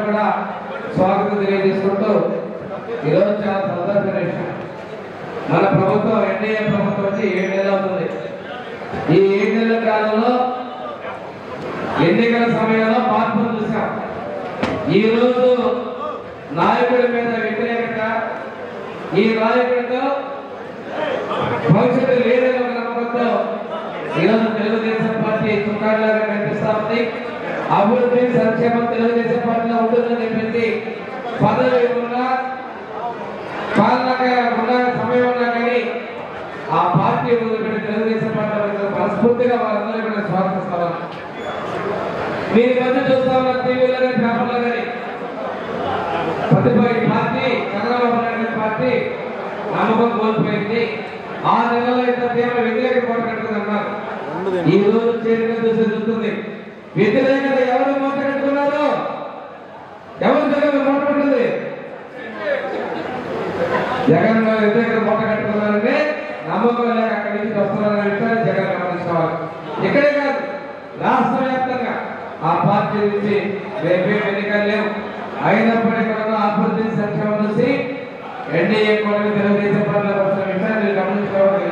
కూడా స్వాగతం తెలియజేసుకుంటూ ఈరోజు చాలా సంతోషమైన విషయం. మన ప్రభుత్వం ఎన్డీఏ ప్రభుత్వం వచ్చి 7 నెలలు అవుతుంది. ఈ 7 నెలల కాలంలో ఎన్నికల సమయంలో మార్పులు చూసాం. ఈ రోజు నాయకుడి మీద వ్యతిరేకత, ఈ నాయకుడితో భవిష్యత్తు లేదనే ఒక నమ్మకంతో ఈరోజు తెలుగుదేశం పార్టీ చుక్కాలాగా కనిపిస్తా ఉంది. అభివృద్ధి సంక్షేమం తెలుగుదేశం పార్టీలో ఉంటుందని చెప్పేసి పదవి ఉన్నా పాలనగా ఉన్న సమయం ఉన్నా కానీ ఆ పార్టీ తెలుగుదేశం పార్టీ మనస్ఫూర్తిగా వారందరూ కూడా స్వాగతిస్తాం. మీరు మధ్య చూస్తా ఉన్న టీవీలో కానీ పేపర్లో కానీ ప్రతిపక్ష పార్టీ చంద్రబాబు నాయుడు పార్టీ నమ్మకం కోల్పోయింది. ఆ నెలలో ఇంత తీవ్ర వ్యతిరేకత పోటగట్టుకున్నారు. ఈ రోజు చేరిక చూసి చూస్తుంది వ్యతిరేకత ఎవరు పోటగట్టుకున్నారు, ఎవరు జగన్ పోటగట్టుకుంది. జగన్ వ్యతిరేకత పోటగట్టుకున్నారంటే నమ్మకం లేక అక్కడి నుంచి వస్తున్నారనే విషయాన్ని జగన్ గమనించుకోవాలి. ఇక్కడే కాదు, రాష్ట్ర వ్యాప్తంగా ఆ పార్టీ నుంచి రేపే ఎన్నికలు లేవు. అయినప్పటికీ కూడా అభివృద్ధి సంక్షేమం చూసి ఎన్డీఏ కూడా తెలుగుదేశం పార్టీలో వచ్చిన విషయాన్ని గమనించుకోవాలి.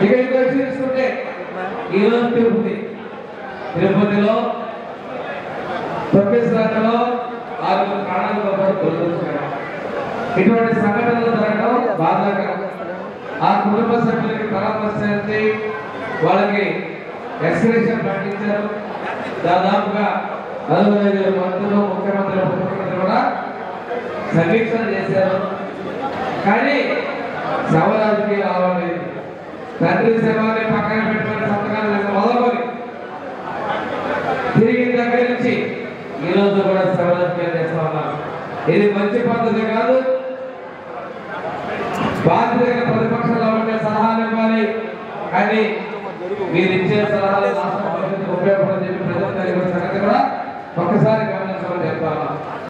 ఇక ఇంకో విషయం తీసుకుంటే ఈరోజు తిరుపతిలో ప్రొఫెసర్లో 6 ప్రాణాలతో కోల్పోతున్నారు. ఇటువంటి సంఘటనలు జరగడం బాధాకరం. ఆ కుటుంబ సభ్యులకి పరామర్శించి వాళ్ళకి ఎక్స్ప్రెషన్ ప్రకటించారు. దాదాపుగా 45 మంత్రులు, ముఖ్యమంత్రి, ఉప ముఖ్యమంత్రి కూడా సమీక్షలు చేశారు. కానీ శవరాజుకి రావాలి, తండ్రి శవాన్ని పక్కన పెట్టుకుని సంతకాలు మొదలుకొని తిరిగి దగ్గర నుంచి ఈరోజు కూడా శవరాజకీయాలు చేస్తా ఉన్నారు. ఇది మంచి పద్ధతి కాదు. బాధ్యతగా ప్రతిపక్షంలో ఉండే సలహాలు ఇవ్వాలి, కానీ మీరు ఇచ్చే సలహాలు రాష్ట్ర ఉపయోగపడే